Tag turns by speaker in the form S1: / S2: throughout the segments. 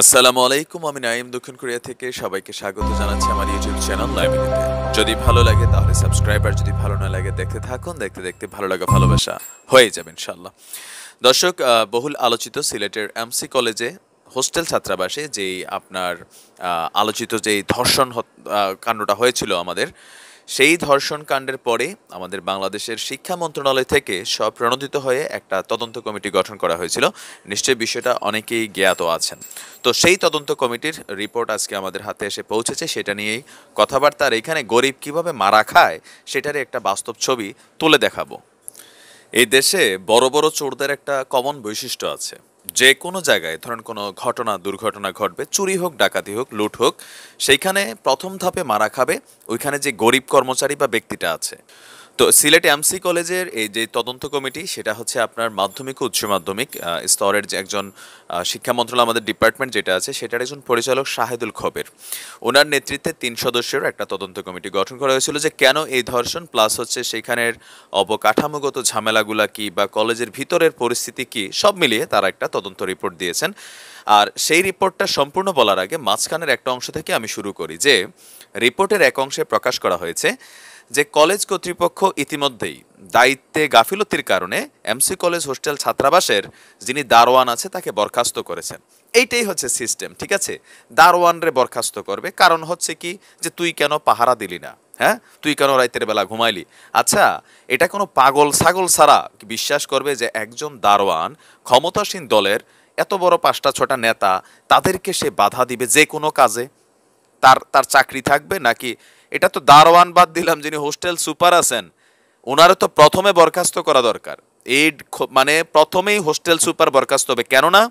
S1: আসসালামু আলাইকুম, আমি নাইম দক্ষিণ কোরিয়া থেকে সবাইকে স্বাগত জানাচ্ছি আমার ইউটিউব চ্যানেল লাইমিনিতে। যদি ভালো লাগে তাহলে সাবস্ক্রাইব, আর যদি ভালো না লাগে দেখতে থাকুন, দেখতে দেখতে ভালো লাগা ভালোবাসা হয়ে যাবে ইনশাল্লাহ। দর্শক, বহুল আলোচিত সিলেটের এমসি কলেজে হোস্টেল ছাত্রাবাসে যেই আপনার আলোচিত যেই কাণ্ডটা হয়েছিল আমাদের, সেই ধর্ষণ কাণ্ডের পরে আমাদের বাংলাদেশের শিক্ষা মন্ত্রণালয় থেকে স্বপ্রণোদিত হয়ে একটা তদন্ত কমিটি গঠন করা হয়েছিল। নিশ্চয়ই বিষয়টা অনেকেই জ্ঞাত আছেন। তো সেই তদন্ত কমিটির রিপোর্ট আজকে আমাদের হাতে এসে পৌঁছেছে, সেটা নিয়েই কথাবার্তা। আর এখানে গরিব কিভাবে মারা খায় সেটারই একটা বাস্তব ছবি তুলে দেখাবো। এই দেশে বড় বড় চোরদের একটা কমন বৈশিষ্ট্য আছে। যে কোনো জায়গায় ধরেন কোনো দুর্ঘটনা ঘটবে, চুরি হোক, ডাকাতি হোক, লুট হোক, সেইখানে প্রথম ধাপে মারা খাবে ওইখানে যে গরিব কর্মচারী বা ব্যক্তিটা আছে। তো সিলেট এমসি কলেজের এই যে তদন্ত কমিটি, সেটা হচ্ছে আপনার মাধ্যমিক ও উচ্চ মাধ্যমিক স্তরের যে একজন শিক্ষা মন্ত্রণালয় আমাদের ডিপার্টমেন্ট যেটা আছে সেটার একজন পরিচালক শাহেদুল খবের, ওনার নেতৃত্বে 3 সদস্যের একটা তদন্ত কমিটি গঠন করা হয়েছিল যে কেন এই ধর্ষণ, প্লাস হচ্ছে সেখানের অবকাঠামোগত ঝামেলাগুলা কি বা কলেজের ভিতরের পরিস্থিতি কি, সব মিলিয়ে তারা একটা তদন্ত রিপোর্ট দিয়েছেন। আর সেই রিপোর্টটা সম্পূর্ণ বলার আগে মাঝখানের একটা অংশ থেকে আমি শুরু করি। যে রিপোর্টের এক অংশে প্রকাশ করা হয়েছে যে কলেজ কর্তৃপক্ষ ইতিমধ্যেই দায়িত্বে গাফিলতির কারণে এমসি কলেজ হোস্টেল ছাত্রাবাসের যিনি দারোয়ান আছে তাকে বরখাস্ত করেছেন। এইটাই হচ্ছে সিস্টেম, ঠিক আছে? দারোয়ানরে বরখাস্ত করবে, কারণ হচ্ছে কি যে তুই কেন পাহারা দিলি না, হ্যাঁ, তুই কেন রাতের বেলা ঘুমাইলি। আচ্ছা, এটা কোনো পাগল ছাগল ছাড়া বিশ্বাস করবে যে একজন দারোয়ান ক্ষমতাসীন দলের এত বড় 5টা 6টা নেতা, তাদেরকে সে বাধা দিবে যে কোনো কাজে? তার তার চাকরি থাকবে নাকি? এটা তো দারোয়ান বাদ দিলাম, যিনি হোস্টেল সুপার আছেন ওনারও তো প্রথমে বরখাস্ত করা দরকার। এই মানে প্রথমেই হোস্টেল সুপার বরখাস্ত হবে, কেননা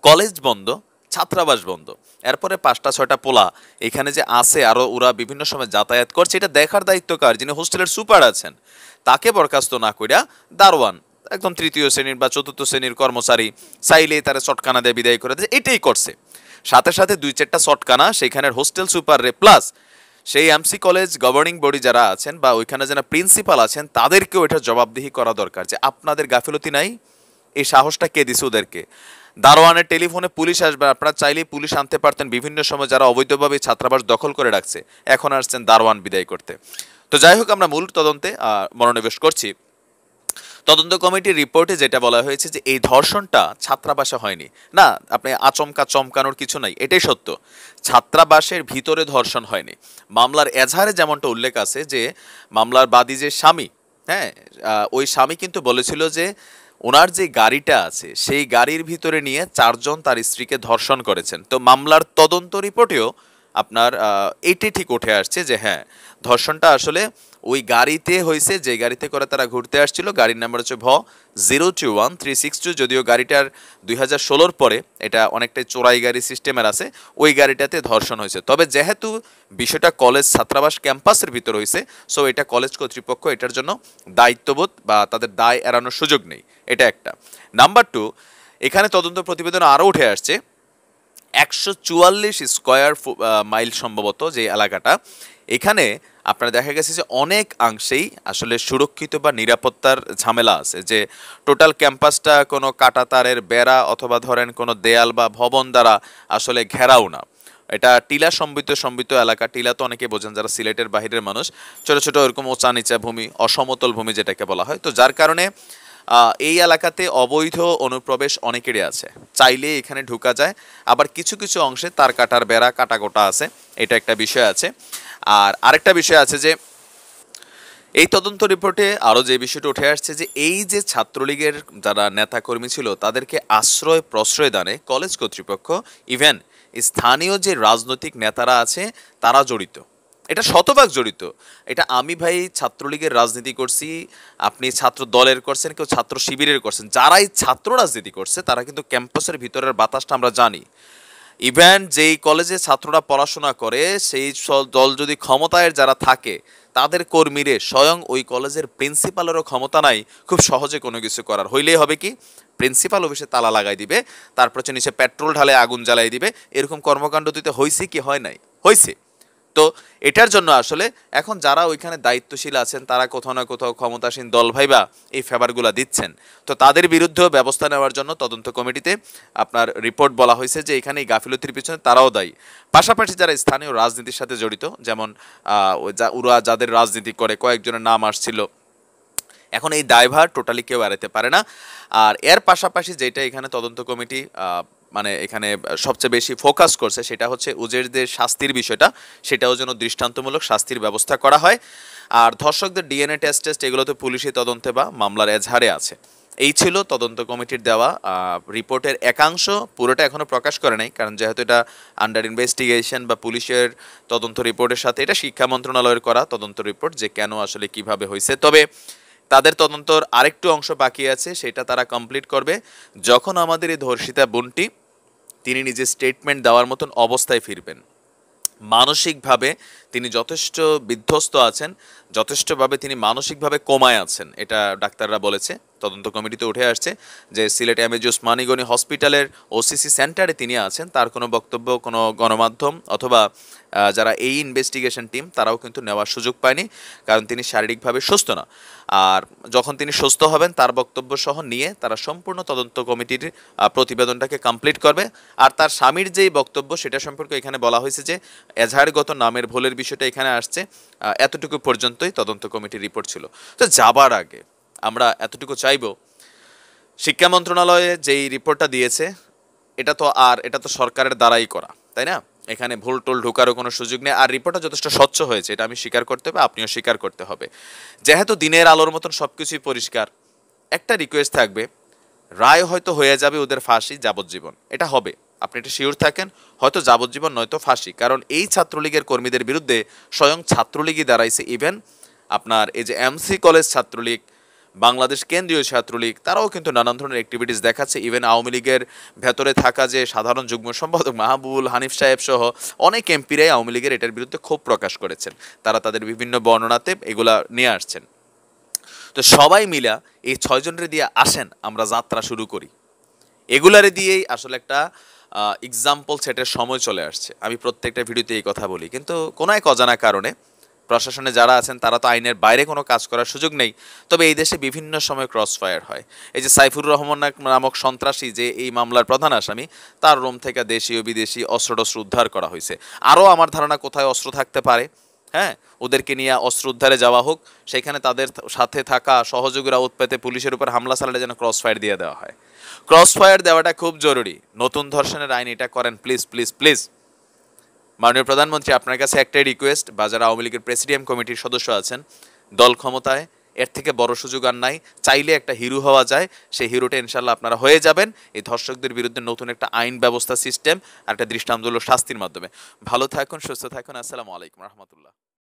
S1: কলেজ বন্ধ, ছাত্রাবাস বন্ধ। এরপরে 5টা 6টা পোলা এখানে যে আছে, আরো ওরা বিভিন্ন সময় যাতায়াত করছে, এটা দেখার দায়িত্ব কার? যিনি হোস্টেলের সুপার আছেন। তাকে বরখাস্ত না কইরা দারোয়ান একদম 3য় শ্রেণীর বা 4র্থ শ্রেণীর কর্মচারী চাইলেই তারা চটকানা দিয়ে বিদায় করে দেয়, এটাই করছে। সাথে সাথে 2-4টা চটকানা সেখানের হোস্টেল সুপার রে, প্লাস সেই এমসি কলেজ গভর্নিং বডি যারা আছেন বা ওইখানে যারা প্রিন্সিপাল আছেন তাদেরকেও এটা জবাবদিহি করা দরকার যে আপনাদের গাফিলতি নাই, এই সাহসটা কে দিছে ওদেরকে? দারোয়ানের টেলিফোনে পুলিশ আসবে, আপনারা চাইলেই পুলিশ আনতে পারতেন বিভিন্ন সময় যারা অবৈধভাবে ছাত্রাবাস দখল করে রাখছে, এখন আসছেন দারোয়ান বিদায় করতে। তো যাই হোক, আমরা মূল তদন্তে মনোনিবেশ করছি। তদন্ত কমিটির রিপোর্টে যেটা বলা হয়েছে যে এই ধর্ষণটা ছাত্রাবাসে হয়নি। না, আপনি আচমকা চমকানোর কিছু নাই, এটাই সত্য, ছাত্রাবাসের ভিতরে ধর্ষণ হয়নি। মামলার এজাহারে যেমনটা উল্লেখ আছে যে মামলার বাদী যে স্বামী, হ্যাঁ, ওই স্বামী কিন্তু বলেছিল যে ওনার যে গাড়িটা আছে সেই গাড়ির ভিতরে নিয়ে 4জন তার স্ত্রীকে ধর্ষণ করেছেন। তো মামলার তদন্ত রিপোর্টেও আপনার এইটাই ঠিক উঠে আসছে যে হ্যাঁ, ধর্ষণটা আসলে ওই গাড়িতে হয়েছে, যে গাড়িতে করে তারা ঘুরতে আসছিল। গাড়ির নাম্বার হচ্ছে V021362। যদিও গাড়িটার 2016 পরে এটা অনেকটাই চোরাই গাড়ি সিস্টেমের আছে, ওই গাড়িটাতে ধর্ষণ হয়েছে। তবে যেহেতু বিষয়টা কলেজ ছাত্রাবাস ক্যাম্পাসের ভিতর হয়েছে, সো এটা কলেজ কর্তৃপক্ষ এটার জন্য দায়িত্ববোধ বা তাদের দায় এড়ানোর সুযোগ নেই, এটা একটা। নাম্বার 2, এখানে তদন্ত প্রতিবেদন আরও উঠে আসছে 144 স্কয়ার মাইল সম্ভবত যে এলাকাটা, এখানে আপনার দেখা গেছে যে অনেক অংশেই আসলে সুরক্ষিত বা নিরাপত্তার ঝামেলা আছে। যে টোটাল ক্যাম্পাসটা কোনো কাঁটাতারের বেড়া অথবা ধরেন কোনো দেয়াল বা ভবন দ্বারা আসলে ঘেরাও না, এটা টিলা সম্বিত এলাকা। টিলা তো অনেকে বোঝেন যারা সিলেটের বাহিরের মানুষ, ছোট ছোট এরকম উঁচা নিচা ভূমি, অসমতল ভূমি যেটাকে বলা হয়। তো যার কারণে এই এলাকাতে অবৈধ অনুপ্রবেশ অনেকেরই আছে, চাইলে এখানে ঢুকা যায়। আবার কিছু কিছু অংশে তার কাটার বেড়া কাটা গোটা আছে, এটা একটা বিষয় আছে। আর আরেকটা বিষয় আছে যে এই তদন্ত রিপোর্টে আরও যে বিষয়টা উঠে আসছে যে এই যে ছাত্রলীগের যারা নেতাকর্মী ছিল তাদেরকে আশ্রয় প্রশ্রয় দানে কলেজ কর্তৃপক্ষ, ইভেন স্থানীয় যে রাজনৈতিক নেতারা আছে তারা জড়িত, এটা শতভাগ জড়িত। এটা আমি ভাই ছাত্রলীগের রাজনীতি করছি, আপনি ছাত্র দলের করছেন, কেউ ছাত্র শিবিরের করছেন, যারাই ছাত্র রাজনীতি করছে তারা কিন্তু ক্যাম্পাসের ভিতরের বাতাসটা আমরা জানি। ইভেন যেই কলেজে ছাত্ররা পড়াশোনা করে সেই দল যদি ক্ষমতায় যারা থাকে তাদের কর্মীরে, স্বয়ং ওই কলেজের প্রিন্সিপালেরও ক্ষমতা নাই খুব সহজে কোনো কিছু করার। হইলেই হবে কি, প্রিন্সিপাল অফিসে তালা লাগাই দিবে, তারপর নিচে পেট্রোল ঢালে আগুন জ্বালাই দিবে। এরকম কর্মকাণ্ড দিতে হয়েছে কি হয় নাই? হয়েছে। তো এটার জন্য আসলে এখন যারা ওইখানে দায়িত্বশীল আছেন তারা কোথাও না কোথাও ক্ষমতাসীন দল ভাইবা এই ফেভারগুলো দিচ্ছেন, তো তাদের বিরুদ্ধেও ব্যবস্থা নেওয়ার জন্য তদন্ত কমিটিতে আপনার রিপোর্ট বলা হয়েছে যে এখানে এই গাফিলতির পিছনে তারাও দায়ী। পাশাপাশি যারা স্থানীয় রাজনীতির সাথে জড়িত, যেমন ওরা যাদের রাজনীতি করে কয়েকজনের নাম আসছিল, এখন এই দায়ভার টোটালি কেউ এড়াতে পারে না। আর এর পাশাপাশি যেটা এখানে তদন্ত কমিটি মানে এখানে সবচেয়ে বেশি ফোকাস করছে সেটা হচ্ছে উজেরদের শাস্তির বিষয়টা, সেটাও যেন দৃষ্টান্তমূলক শাস্তির ব্যবস্থা করা হয়। আর ধর্ষকদের ডিএনএ টেস্ট এগুলো তো পুলিশি তদন্তে বা মামলার এজাহারে আছে। এই ছিল তদন্ত কমিটির দেওয়া রিপোর্টের একাংশ, পুরোটা এখনো প্রকাশ করে নাই, কারণ যেহেতু এটা আন্ডার ইনভেস্টিগেশন বা পুলিশের তদন্ত রিপোর্টের সাথে এটা শিক্ষা মন্ত্রণালয়ের করা তদন্ত রিপোর্ট যে কেন আসলে কিভাবে হয়েছে। তবে তাদের তদন্তর আরেকটু অংশ বাকি আছে, সেটা তারা কমপ্লিট করবে যখন আমাদের এই ধর্ষিতা বোনটি তিনি নিজে স্টেটমেন্ট দেওয়ার মতন অবস্থায় ফিরবেন। মানসিকভাবে তিনি যথেষ্ট বিধ্বস্ত আছেন, যথেষ্টভাবে তিনি মানসিকভাবে কোমায় আছেন, এটা ডাক্তাররা বলেছে। তদন্ত কমিটিতে উঠে আসছে যে সিলেট এমএজি ওসমানী গনি হসপিটালের ওসিসি সেন্টারে তিনি আছেন, তার কোনো বক্তব্য কোনো গণমাধ্যম অথবা যারা এই ইনভেস্টিগেশন টিম তারাও কিন্তু নেওয়ার সুযোগ পায়নি, কারণ তিনি শারীরিকভাবে সুস্থ না। আর যখন তিনি সুস্থ হবেন তার বক্তব্য সহ নিয়ে তারা সম্পূর্ণ তদন্ত কমিটির প্রতিবেদনটাকে কমপ্লিট করবে। আর তার স্বামীর যেই বক্তব্য সেটা সম্পর্কে এখানে বলা হয়েছে যে এজাহারগত নামের ভুলের বিষয়টা এখানে আসছে, এতটুকু পর্যন্তই তদন্ত কমিটির রিপোর্ট ছিল। তো যাবার আগে আমরা এতটুকু চাইব, শিক্ষা মন্ত্রণালয়ে যেই রিপোর্টটা দিয়েছে এটা তো সরকারের দ্বারাই করা, তাই না? এখানে ভুল টুল ঢোকারও কোনো সুযোগ নেই। আর রিপোর্টটা যথেষ্ট স্বচ্ছ হয়েছে, এটা আমি স্বীকার করতে হবে, আপনিও স্বীকার করতে হবে। যেহেতু দিনের আলোর মতন সবকিছুই পরিষ্কার, একটা রিকোয়েস্ট থাকবে, রায় হয়তো হয়ে যাবে ওদের ফাঁসি যাবজ্জীবন, এটা হবে, আপনি এটা শিওর থাকেন, হয়তো যাবজ্জীবন নয়তো ফাঁসি। কারণ এই ছাত্রলীগের কর্মীদের বিরুদ্ধে স্বয়ং ছাত্রলীগই দাঁড়াইছে। ইভেন আপনার এই যে এমসি কলেজ ছাত্রলীগ, বাংলাদেশ কেন্দ্রীয় ছাত্রলীগ, তারাও কিন্তু নানান ধরনের অ্যাক্টিভিটিস দেখাচ্ছে। ইভেন আওয়ামী লীগের ভেতরে থাকা যে সাধারণ যুগ্ম সম্পাদক মাহবুবুল হানিফ সাহেব সহ অনেক এমপিরাই আওয়ামী লীগের এটার বিরুদ্ধে ক্ষোভ প্রকাশ করেছেন, তারা তাদের বিভিন্ন বর্ণনাতে এগুলা নিয়ে আসছেন। তো সবাই মিলা এই 6 জনের দিয়ে আসেন আমরা যাত্রা শুরু করি, এগুলারে দিয়েই আসলে একটা এক্সাম্পল সেটের সময় চলে আসছে। আমি প্রত্যেকটা ভিডিওতে এই কথা বলি, কিন্তু কোনো এক অজানা কারণে প্রশাসনে যারা আছেন তারা তো আইনের বাইরে কোনো কাজ করার সুযোগ নেই। তবে এই দেশে বিভিন্ন সময় ক্রস ফায়ার হয়। এই যে সাইফুর রহমান নামক সন্ত্রাসী যে এই মামলার প্রধান আসামি, তার রুম থেকে দেশীয় বিদেশি অস্ত্র উদ্ধার করা হয়েছে। আরও আমার ধারণা কোথায় অস্ত্র থাকতে পারে, হ্যাঁ, ওদেরকে নিয়ে অস্ত্র উদ্ধারে যাওয়া হোক, সেখানে তাদের সাথে থাকা সহযোগীরা উৎপেতে পুলিশের উপর হামলা চালালে যেন ক্রস ফায়ার দিয়ে দেওয়া হয়। ক্রস ফায়ার দেওয়াটা খুব জরুরি। নতুন ধর্ষণের আইন এটা করেন প্লিজ প্লিজ প্লিজ। মাননীয় প্রধানমন্ত্রী, আপনার কাছে একটাই রিকোয়েস্ট, বা যারা আওয়ামী লীগের প্রেসিডিয়াম কমিটির সদস্য আছেন, দল ক্ষমতায়, এর থেকে বড় সুযোগ আর নাই। চাইলে একটা হিরো হওয়া যায়, সেই হিরোটা ইনশাল্লাহ আপনারা হয়ে যাবেন এই ধর্ষকদের বিরুদ্ধে নতুন একটা আইন ব্যবস্থা সিস্টেম আর একটা দৃষ্টান্তমূলক শাস্তির মাধ্যমে। ভালো থাকুন, সুস্থ থাকুন। আসসালামু আলাইকুম রহমতুল্লাহ।